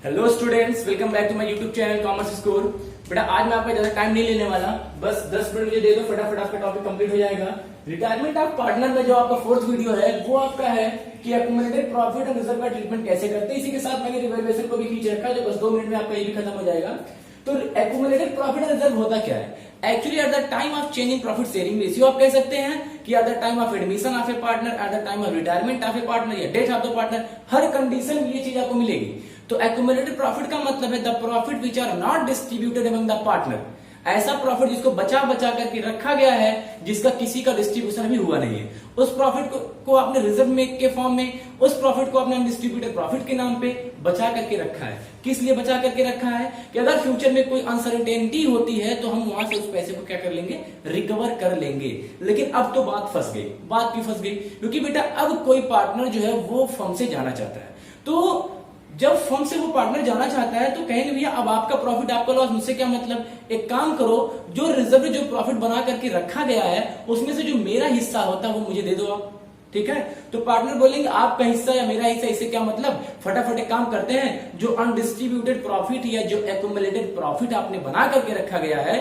Hello students, welcome back to my YouTube channel commerce score. बेटा आज मैं आपका ज्यादा टाइम नहीं लेने वाला, बस 10 मिनट मुझे दे दो, फटाफट आपका टॉपिक कंप्लीट हो जाएगा। रिटायरमेंट ऑफ पार्टनर में जो आपका फोर्थ वीडियो है वो आपका है कि एक्यूमुलेटेड प्रॉफिट और रिजर्व का ट्रीटमेंट कैसे करते हैं। इसी के साथ मैंने रिवैल्यूएशन को भी खींच रखा है, जो बस 2 मिनट में आपका ये भी खत्म हो जाएगा। तो एक्यूमुलेटेड प्रॉफिट और रिजर्व होता क्या है? Actually at the time of change in profit sharing ratio आप कह सकते हैं कि at the time of admission of a partner, at the time of retirement of a partner या डेथ ऑफ द पार्टनर, हर कंडीशन में ये चीज आपको मिलेगी। तो एक्यूमुलेटेड प्रॉफिट का मतलब है the profit which are not distributed among the partner. ऐसा प्रॉफिट जिसको बचा बचा करके रखा गया है, जिसका किसी का डिस्ट्रीब्यूशन अभी हुआ नहीं है, उस प्रॉफिट को आपने रिजर्व में के फॉर्म में, उस प्रॉफिट को आपने अनडिस्ट्रीब्यूटेड प्रॉफिट के नाम पे बचा करके रखा है। किस लिए बचा करके रखा है? कि अगर फ्यूचर में कोई अनसर्टेनिटी होती है तो हम वहां से उस पैसे को क्या कर लेंगे, रिकवर कर लेंगे। लेकिन अब तो बात फंस गई। बात क्यों फंस गई? क्योंकि बेटा अब कोई पार्टनर जो है वो फर्म से जाना चाहता है। तो जब फर्म से वो पार्टनर जाना चाहता है तो कहेंगे भैया अब आपका प्रॉफिट आपका लॉस, मुझसे क्या मतलब, एक काम करो, जो रिजर्व जो प्रॉफिट बना करके रखा गया है उसमें से जो मेरा हिस्सा होता है वो मुझे दे दो आप। ठीक है? तो पार्टनर बोलेंगे आपका हिस्सा या मेरा हिस्सा, इससे क्या मतलब, फटाफट एक काम करते हैं, जो अनडिस्ट्रीब्यूटेड प्रॉफिट या जो एक्यूमुलेटेड प्रॉफिट आपने बना करके रखा गया है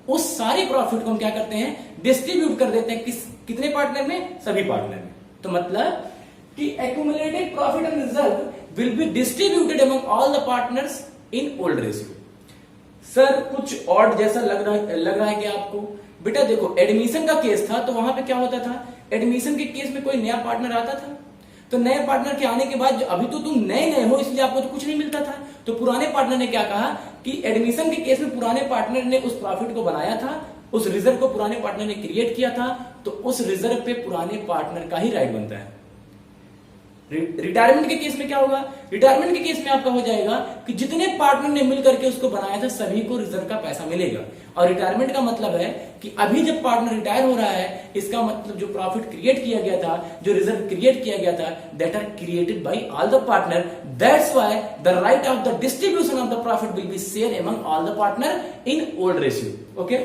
उस सारे प्रॉफिट को हम क्या करते हैं, डिस्ट्रीब्यूट कर देते हैं। कितने पार्टनर में? सभी पार्टनर में। तो मतलब कि accumulated profit and reserve will be distributed among all the partners in old ratio। Sir कुछ ऑड जैसा लग रहा है कि आपको? बेटा देखो, एडमिशन का केस था तो वहां पे क्या होता था, एडमिशन के केस में कोई नया पार्टनर आता था, तो नए पार्टनर के आने के बाद अभी तो तुम नए हो इसलिए आपको तो कुछ नहीं मिलता था। तो पुराने पार्टनर ने क्या कहा कि एडमिशन के केस में पुराने पार्टनर ने उस प्रॉफिट को बनाया था, उस रिजर्व को पुराने पार्टनर ने क्रिएट किया था, तो उस रिजर्व पे पुराने पार्टनर का ही राइट बनता है। रिटायरमेंट के केस में क्या होगा? रिटायरमेंट के केस में आपका हो जाएगा कि जितने पार्टनर ने मिलकर के उसको बनाया था सभी को रिजर्व का पैसा मिलेगा। और रिटायरमेंट का मतलब है कि अभी जब पार्टनर रिटायर हो रहा है, इसका मतलब जो प्रॉफिट क्रिएट किया गया था, जो रिजर्व क्रिएट किया गया था, that are created by all the partner. That's why the right of the distribution of the profit will be share among all the partner in old ratio. Okay,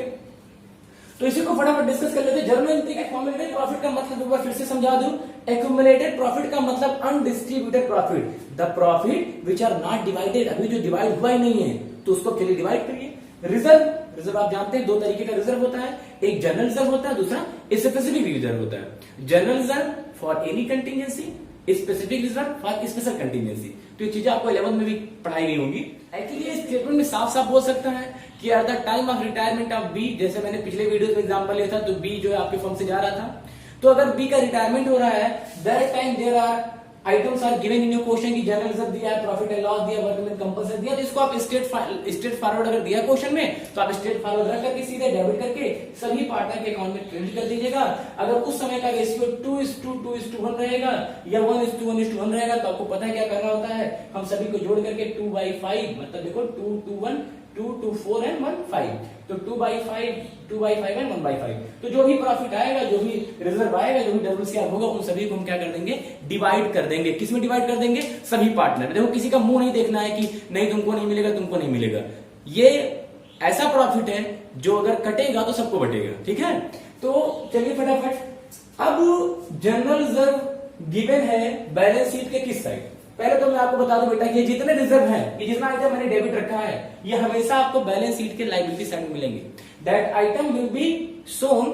तो इसी को फटाफट डिस्कस कर लेते हैं। जर्नल एंट्री का accumulated profit का मतलब एक बार फिर से समझा दूं। एक्यूमुलेटेड प्रॉफिट का मतलब undistributed profit, the profit which are not divided, अभी जो डिवाइड हुआ ही नहीं है तो उसको के लिए डिवाइड करिए। रिजर्व आप जानते हैं दो तरीके का रिजर्व होता है, एक जनरल रिजर्व होता है, दूसरा स्पेसिफिक रिजर्व होता है। General reserve for any contingency, specific reserve for special contingency. तो ये चीजें आपको 11th में भी पढ़ाई गई होंगी। एक्चुअली इस स्टेटमेंट में साफ साफ बोल सकता है कि at the time of retirement of B, जैसे मैंने पिछले वीडियो में एग्जांपल लिया था, तो बी जो है आपके फर्म से जा रहा था, तो अगर बी का रिटायरमेंट हो रहा है, that time there are items are given in your question की जनरल रिजर्व दिया है, प्रॉफिट एंड लॉस दिया, वर्किंग कंपल्सरी दिया, तो इसको आप स्ट्रेट फॉरवर्ड अगर दिया क्वेश्चन में तो आप स्ट्रेट फॉरवर्ड रख करके सीधे डेबिट करके सभी पार्टनर के अकाउंट में क्रेडिट कर दीजिएगा। अगर उस समय का रेशियो 2:2:1 रहेगा या 1:1 रहेगा तो आपको पता है क्या करना होता है, हम सभी को जोड़ करके 2/5, मतलब देखो 2:1 2 2 4 एंड 1 5, तो 2/5 एंड 1/5। तो जो भी प्रॉफिट आएगा, जो भी रिजर्व आएगा, जो भी डब्ल्यूसीआर होगा, उन सभी को हम क्या कर देंगे, डिवाइड कर देंगे। किस में डिवाइड कर देंगे? सभी पार्टनर। देखो किसी का मुंह नहीं देखना है कि नहीं तुमको नहीं मिलेगा, तुमको नहीं मिलेगा। ये ऐसा प्रॉफिट है जो अगर कटेगा तो सबको बटेगा। ठीक है? तो चलिए फटाफट, अब जनरल रिजर्व गिवन है बैलेंस शीट के किस साइड? पहले तो मैं आपको बता दूं बेटा, ये जितने रिजर्व है, ये जितना आइटम मैंने डेबिट रखा है, ये हमेशा आपको बैलेंस शीट के लायबिलिटी साइड में मिलेंगे। That item will be shown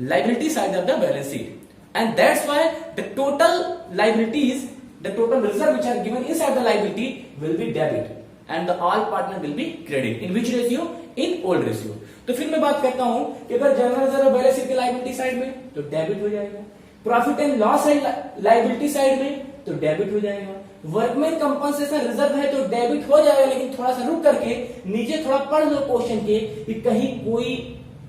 liability side of the balance sheet, and that's why the total liabilities, the total reserve which are given inside the liability will be debit and the all partner will be credit. In which ratio? In old ratio. तो फिर मैं बात करता हूं कि अगर general reserve balance sheet के liability side में तो डेबिट हो जाएगा, प्रॉफिट एंड लॉस है लायबिलिटी साइड में तो डेबिट हो जाएगा, वर्कमैन कंपनसेशन रिजर्व है तो डेबिट हो जाएगा। लेकिन थोड़ा सा रुक करके नीचे थोड़ा पढ़ लो क्वेश्चन के कि कहीं कोई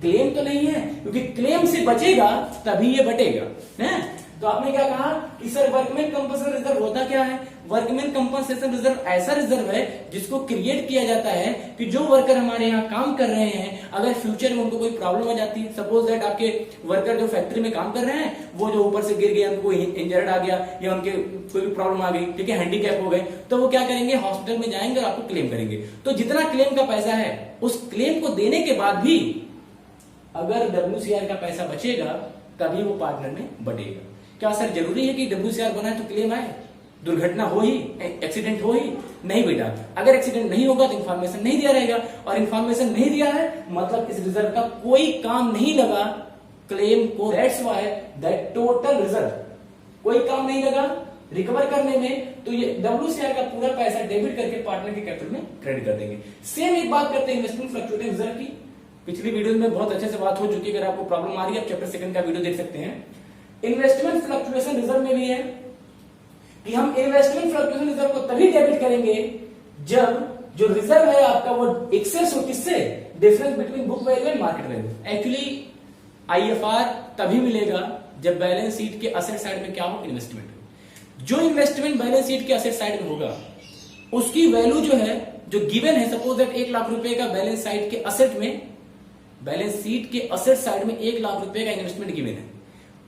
क्लेम तो नहीं है, क्योंकि क्लेम से बचेगा तभी ये बटेगा है। तो आपने क्या कहा कि सर वर्कमैन कंपनसेशन रिजर्व होता क्या है? वर्कमैन कंपनसेशन रिजर्व ऐसा रिजर्व है जिसको क्रिएट किया जाता है कि जो वर्कर हमारे यहाँ काम कर रहे हैं, अगर फ्यूचर में उनको कोई प्रॉब्लम आ जाती है, सपोज दैट आपके वर्कर जो फैक्ट्री में काम कर रहे हैं वो जो ऊपर से गिर गए, उनको इंजर्ड आ गया या उनके कोई भी प्रॉब्लम आ गई, ठीक है, हैंडीकैप हो गए, तो वो क्या करेंगे, हॉस्पिटल में जाएंगे और आपको क्लेम करेंगे। तो जितना क्लेम का पैसा है उस क्लेम को देने के बाद भी अगर डब्ल्यूसीआर का पैसा बचेगा तभी वो पार्टनर में बटेगा। क्या सर जरूरी है कि डब्ल्यूसीआर बनाए तो क्लेम आए? दुर्घटना हो ही, एक्सीडेंट हो ही नहीं बेटा। अगर एक्सीडेंट नहीं होगा तो इन्फॉर्मेशन नहीं दिया रहेगा, और इन्फॉर्मेशन नहीं दिया है मतलब इस रिजर्व का कोई काम नहीं लगा क्लेम को। That's why that total reserve कोई काम नहीं लगा रिकवर करने में, तो ये WCR का पूरा पैसा डेबिट करके पार्टनर के कैपिटल में क्रेडिट कर देंगे। सेम एक बात करते हैं इन्वेस्टमेंट फ्लक्चुएटिंग रिजर्व की। पिछली वीडियो में बहुत अच्छे से बात हो चुकी है, अगर आपको प्रॉब्लम आ रही है आप चैप्टर 2 का वीडियो देख सकते हैं। इन्वेस्टमेंट फ्लक्चुएशन रिजर्व में भी है कि हम इन्वेस्टमेंट फ्लक्चुएशन रिजर्व को तभी डेबिट करेंगे जब जो रिजर्व है आपका वो एक्सेस हो, किससे? Difference between book value and market value. Actually IFR तभी मिलेगा जब बैलेंस शीट के असेट साइड में क्या हो? इन्वेस्टमेंट हो। जो इन्वेस्टमेंट बैलेंस शीट के असेट साइड में होगा उसकी वैल्यू जो है, जो गिवन है, सपोज दैट 1 लाख रुपए का बैलेंस साइड के असेट में, बैलेंस शीट के असेट साइड में 1 लाख रुपए का इन्वेस्टमेंट गिवन है,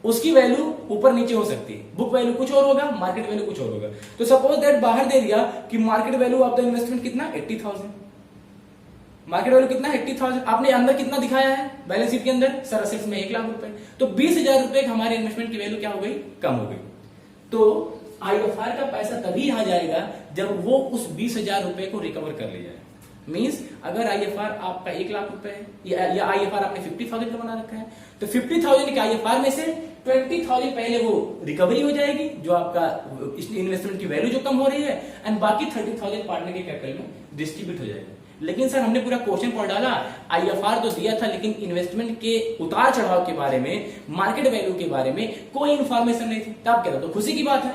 उसकी वैल्यू ऊपर नीचे हो सकती है। बुक वैल्यू कुछ और होगा, मार्केट वैल्यू कुछ और होगा। तो सपोज दैट बाहर दे दिया कि market value of the investment कितना? 80,000। मार्केट वैल्यू कितना? 80,000। आपने अंदर कितना दिखाया है बैलेंस शीट के अंदर? सर असेट्स में 1 लाख रुपए, तो 20,000 रुपए हमारे इन्वेस्टमेंट की वैल्यू क्या हो गई? कम हो गई। तो IFR का पैसा तभी आ जाएगा जब वो उस 20,000 रुपए को रिकवर कर ले जाए। मींस अगर IFR आपका 1 लाख रुपए है या IFR आपने 50,000 का बना रखा है, तो 50,000 के IFR में से 20,000 पहले वो रिकवरी हो जाएगी, जो आपका इन्वेस्टमेंट की वैल्यू जो कम हो रही है, एंड बाकी 30,000 पार्टनर के कैपिटल में डिस्ट्रीब्यूट हो जाएगा। लेकिन सर हमने पूरा क्वेश्चन पढ़ डाला, IFR तो दिया था लेकिन इन्वेस्टमेंट के उतार चढ़ाव के बारे में, मार्केट वैल्यू के बारे में कोई इंफॉर्मेशन नहीं थी। तब क्या था? तो खुशी की बात है,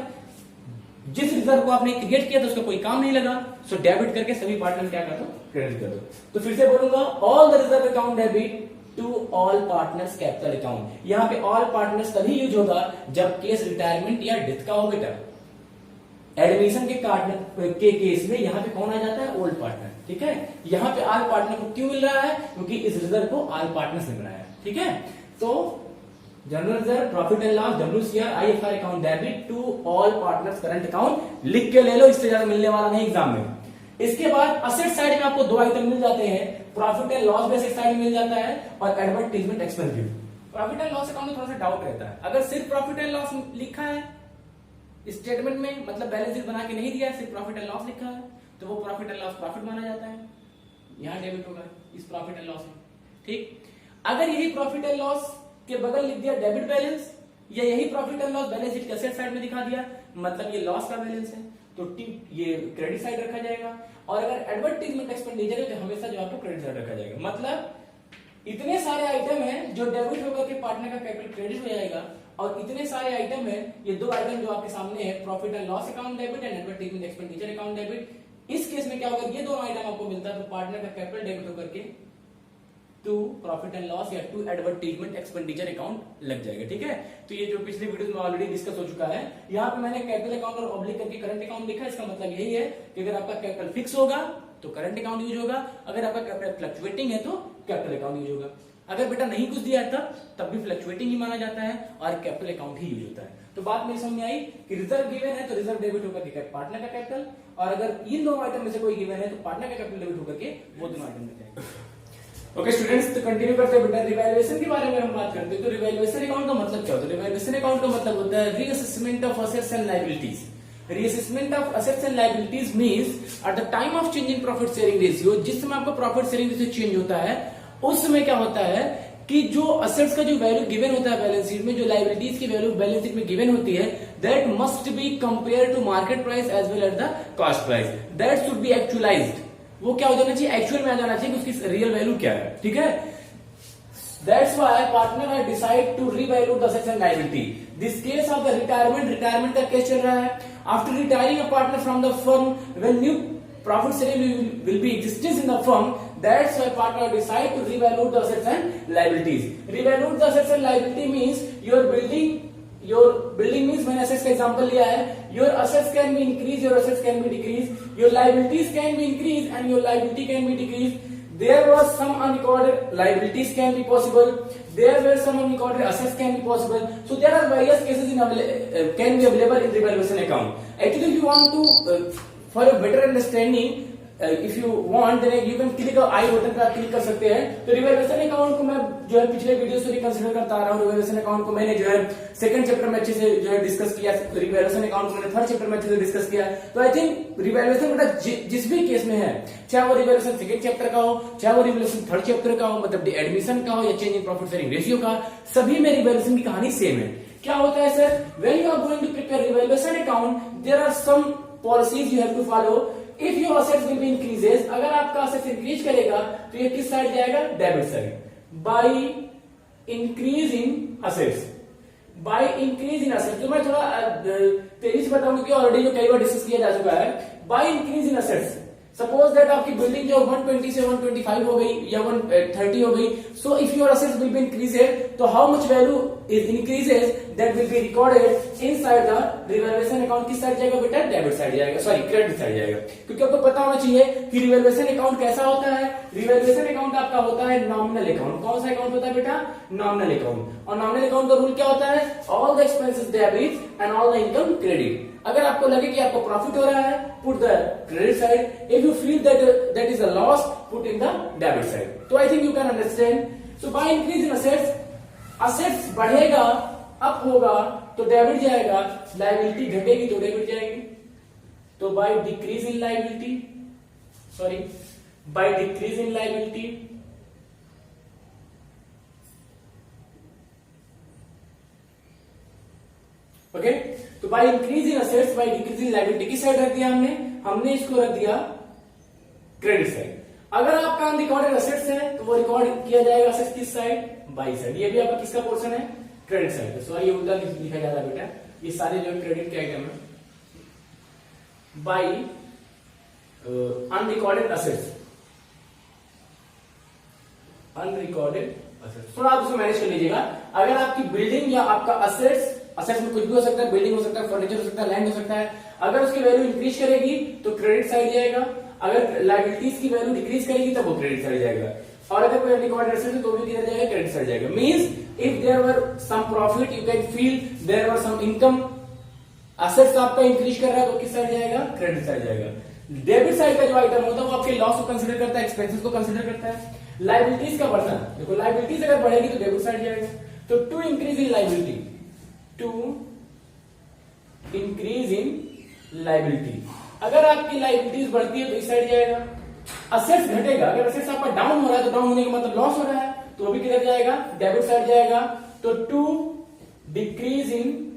जिस रिजर्व को आपने क्रिएट किया था उसका कोई काम नहीं लगा, सो डेबिट करके सभी पार्टनर क्या कर दो? क्रेडिट कर दो। तो फिर से बोलूंगा, all the reserve account debit to all partners capital account. यहां पे ऑल पार्टनर्स तभी यूज होगा जब केस रिटायरमेंट या डेथ का हो बेटा। एडमिशन के केस में यहां पे कौन आ जाता है? Old partner. ठीक है, यहां पे ऑल पार्टनर को क्यों मिल रहा है? क्योंकि इस रिजर्व को ऑल पार्टनर्स ने बनाया। ठीक है, तो general reserve, profit and loss, WCR, IFR account debit to all partners current account लिख के ले लो, इससे ज्यादा मिलने वाला नहीं एग्जाम में। इसके बाद असेट साइड में आपको 2 आइटम मिल जाते हैं, प्रॉफिट एंड लॉस भी असेट साइड में मिल जाता है और एडवर्टाइजमेंट एक्सपेंस भी। प्रॉफिट एंड लॉस अकाउंट में थोड़ा सा डाउट रहता है, अगर सिर्फ प्रॉफिट एंड लॉस लिखा है स्टेटमेंट में, मतलब बैलेंस शीट बना के नहीं दिया है, सिर्फ प्रॉफिट एंड लॉस लिखा है, तो वो प्रॉफिट एंड लॉस प्रॉफिट माना जाता है, यहां डेबिट होगा इस प्रॉफिट एंड लॉस में। ठीक, अगर यही प्रॉफिट एंड लॉस के बगल लिख दिया डेबिट बैलेंस, या यही profit and loss balance sheet के असेट साइड में दिखा दिया, मतलब ये लॉस का बैलेंस है, तो ये क्रेडिट साइड रखा जाएगा। और अगर एडवर्टाइजमेंट एक्सपेंडिचर है तो हमेशा जो आपको क्रेडिट साइड रखा जाएगा। मतलब इतने सारे आइटम हैं जो डेबिट होकर के पार्टनर का कैपिटल क्रेडिट हो जाएगा, और इतने सारे आइटम है, ये 2 आइटम जो आपके सामने है, profit and loss account debit and advertisement expenditure account debit. इस केस में क्या होगा? ये दोनों आइटम आपको मिलता है तो पार्टनर का कैपिटल डेबिट होकर के टू प्रॉफिट एंड लॉस या टू एडवर्टाइजमेंट एक्सपेंडिचर अकाउंट लग जाएगा। ठीक है, तो ये जो पिछले वीडियो में ऑलरेडी डिस्कस हो चुका है। यहाँ पे मैंने कैपिटल अकाउंट और ऑब्लिक करके करंट अकाउंट लिखा है। इसका मतलब यही है कि अगर आपका कैपिटल फिक्स होगा तो करंट अकाउंट यूज होगा, अगर आपका कैपिटल फ्लक्चुएटिंग है तो कैपिटल अकाउंट यूज होगा। अगर बेटा नहीं कुछ दिया था तब भी फ्लक्चुएटिंग ही माना जाता है और कैपिटल अकाउंट ही यूज होता है। तो बात मेरी समझ में आई कि रिजर्व गिवन है तो रिजर्व डेबिट होकर के पार्टनर का कैपिटल, और अगर इन दोनों आइटम में से कोई गिवन है तो पार्टनर का कैपिटल डेबिट होकर के वो दोनों आइटम में जाएगा। ओके स्टूडेंट्स, तो कंटिन्यू करते हैं बेटा। रिवैल्यूएशन के बारे में हम बात करते हैं, तो रिवैल्यूएशन अकाउंट का मतलब क्या होता है? रिवैल्यूएशन अकाउंट का मतलब होता है reassessment of assets and liabilities. Reassessment of assets and liabilities means at the time of change in profit sharing ratio, जिस समय आपका प्रॉफिट शेयरिंग रेशियो चेंज होता है उस समय क्या होता है कि जो असेट्स का जो वैल्यू गिवन होता है बैलेंस शीट में, जो लायबिलिटीज की वैल्यू बैलेंस शीट में गिवन होती है, that must be compare to market price as well as the cost price. That should be actualised. वो क्या हो जाना चाहिए? एक्चुअल में आ जाना चाहिए कि उसकी रियल वैल्यू क्या है। ठीक है, That's why partner has decided to revalue the assets and liability. This case of the retirement का केस चल रहा है। After retiring a partner from the firm, when new profit sharing will be existence in the firm, that's why partner decide to revalue the assets and liabilities. Revalue the assets and liability means your building means मैंने assets का example लिया है, your assets can be increased, your assets can be decreased, your liabilities can be increased and your liability can be decreased. There was some unrecorded liabilities can be possible. There were some unrecorded assets can be possible. So there are various cases can be available in revaluation account. Actually, if you want to, for a better understanding, if you want then you can click I button पे आप click कर सकते हैं। तो revaluation account को मैं जो है पिछले वीडियो से भी कंसीडर करता आ रहा हूँ। रिवैल्यूएशन अकाउंट को मैंने जो है सेकंड चैप्टर में अच्छे से जो है डिस्कस किया, रिवैल्यूएशन अकाउंट को मैंने थर्ड चैप्टर में अच्छे से डिस्कस किया। तो आई थिंक रिवैल्यूएशन बेटा जिस भी केस में है, चाहे वो रिवैल्यूएशन सेकंड चैप्टर का हो, चाहे वो रिवैल्यूएशन थर्ड चैप्टर का हो, मतलब एडमिशन का हो या change in profit sharing ratio का, सभी में रिवैल्यूएशन की कहानी सेम है। क्या होता है sir, when you are going to prepare revaluation account there are some policies you have to follow. If your assets will be increases, अगर आपका असेट्स इंक्रीज करेगा तो ये किस साइड जाएगा, debit side. Bye increase in assets, bye increase in assets, तो मैं थोड़ा तेजी से बताऊं क्योंकि ऑलरेडी जो कई बार डिस्कस किया जा चुका है। Bye increase in assets, suppose that आपकी बिल्डिंग जो 120 से 125 हो गई या 130 हो गई, so if your assets will be increased, तो how much value is increases that will be recorded inside the revaluation account. किस साइड जाएगा बेटा, डेबिट साइड जाएगा, सॉरी क्रेडिट साइड जाएगा। क्योंकि आपको पता होना चाहिए कि रिवैल्यूएशन अकाउंट कैसा होता है। रिवैल्यूएशन अकाउंट आपका होता है नॉमिनल अकाउंट। कौन सा अकाउंट होता है बेटा, नॉमिनल अकाउंट। और नॉमिनल अकाउंट का रूल क्या होता है, all the expenses debit and all the income credit. अगर आपको लगे कि आपको प्रॉफिट हो रहा है, put the credit side. If you feel that is a loss, put in the debit side. तो I think you can understand. So by increase in assets, assets बढ़ेगा, अप होगा तो डेबिट जाएगा, लायबिलिटी घटेगी तो डेबिट जाएगी। तो by decrease in liability, sorry by decrease in liability, okay. तो by increase in assets, by decrease in liability किस साइड रख दिया हमने इसको रख दिया क्रेडिट साइड। अगर आपका अनरिकॉर्डेड असेट्स है तो वो रिकॉर्ड किया जाएगा असेट्स किस साइड, बाई साइड। ये भी आपका किसका पोर्शन है, क्रेडिट साइड। सॉरी ये उल्टा लिखा जा रहा है बेटा, ये सारे जो क्रेडिट के आइटम है। By unrecorded assets, unrecorded assets, थोड़ा आप उसको मैनेज कर लीजिएगा। अगर आपकी बिल्डिंग या आपका असेट्स में कुछ भी हो सकता है, बिल्डिंग हो सकता है, फर्नीचर हो सकता है, लैंड हो सकता है, अगर उसकी वैल्यू इंक्रीज करेगी तो क्रेडिट साइड जाएगा। अगर लायबिलिटीज की वैल्यू डिक्रीज करेगी तो वो क्रेडिट साइड जाएगा। और अगर कोई अनरिकॉर्डेड असेट्स है तो भी किधर जाएगा, क्रेडिट साइड जाएगा। Means if there were some profit you can feel there were some income, assets आपका इंक्रीज कर रहा है तो किस साइड जाएगा, क्रेडिट साइड जाएगा। डेबिट साइड का जो आइटम होता है वो आपके लॉस को कंसीडर करता है, एक्सपेंसेस को कंसीडर करता है। लायबिलिटीज का पर्सन, देखो लायबिलिटीज अगर बढ़ेगी तो डेबिट साइड जाएगा। तो to increase in liability, to increase in liability, अगर आपकी लायबिलिटीज बढ़ती है तो इस साइड जाएगा। असेट्स घटेगा, अगर असेट्स आपका डाउन हो रहा है तो डाउन होने का मतलब लॉस हो रहा है तो वो भी किधर जाएगा, डेबिट साइड जाएगा। तो टू डिक्रीज इन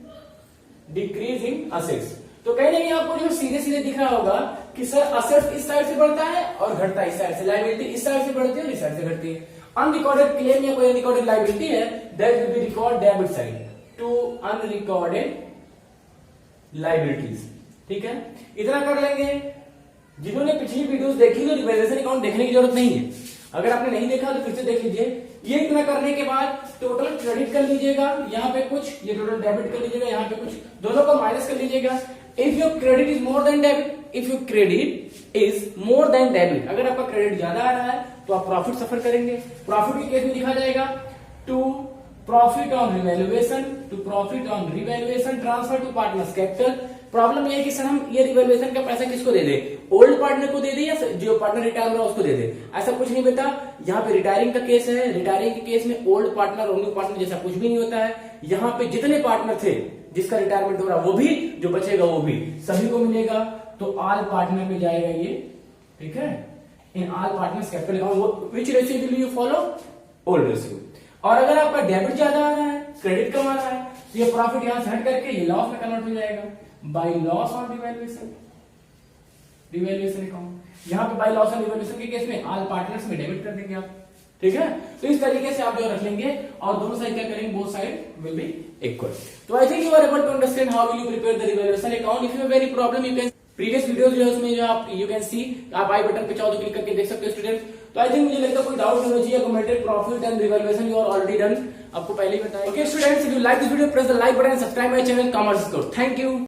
असेट्स, तो कहीं ना कहीं आपको जो सीधे सीधे दिख रहा होगा कि सर असेट्स इस साइड से बढ़ता है और घटता है इस साइड से, लायबिलिटी इस साइड से बढ़ती है और इस साइड से घटती है। अनरिकॉर्डेड क्लेम या कोई अनरिकॉर्डेड लायबिलिटी है that will be record debit side to unrecorded liabilities. ठीक है, इतना कर लेंगे। जिन्होंने पिछली वीडियोस देखी तो रिवैल्यूएशन अकाउंट देखने की जरूरत नहीं है। अगर आपने नहीं देखा तो फिर से देख लीजिए। ये इतना करने के बाद टोटल क्रेडिट कर लीजिएगा, यहाँ पे कुछ, ये टोटल डेबिट कर लीजिएगा, यहाँ पे कुछ, दोनों को माइनस कर लीजिएगा। If your credit is more than debit, if your credit is more than debit, अगर आपका क्रेडिट ज्यादा आ रहा है तो आप प्रॉफिट सफर करेंगे। प्रॉफिट के केस में लिखा जाएगा to profit on revaluation, to profit on revaluation transfer to partners capital. Problem ये है कि सर हम ये रिवैल्यूएशन का पैसा किसको दे दे, ओल्ड पार्टनर को दे दे या जो पार्टनर रिटायर हो रहा है उसको दे दे। ऐसा कुछ नहीं बेटा, यहाँ पे रिटायरिंग का केस है। रिटायरिंग के केस में ओल्ड पार्टनर और न्यू पार्टनर जैसा कुछ भी नहीं होता है। यहाँ पे जितने पार्टनर थे जिसका रिटायरमेंट हो रहा है वो भी, जो बचेगा वो भी, सभी को मिलेगा। तो ऑल पार्टनर में जाएगा ये, ठीक है। In all partners capital account which ratio will you follow, old ratio. और अगर आपका डेबिट ज्यादा आ रहा है, क्रेडिट कम आ रहा है, तो ये प्रॉफिट यहां से हट करके ये लॉस में कन्वर्ट हो जाएगा by loss on revaluation, revaluation account. यहाँ पे बाय लॉस ऑन रिवैल्यूएशन के केस में ऑल पार्टनर्स में डेबिट कर देंगे आप, ठीक है। तो इस तरीके से आप जो रख लेंगे और दोनों साइड क्या करेंगे, both side will be equal. तो I think you are able to understand how will you prepare the revaluation account. If you have any problem you can previous videos जो है उसमें जो आप यू कैन सी, आप आई button पे चाहो तो क्लिक करके देख सकते हो स्टूडेंट्स। तो आई थिंक मुझे लगता है कोई डाउट नहीं होना चाहिए। Commented profit and revaluation you are already done, आपको पहले ही बताया। Okay students, if you like this video press the like button and subscribe my channel commerce score. Thank you.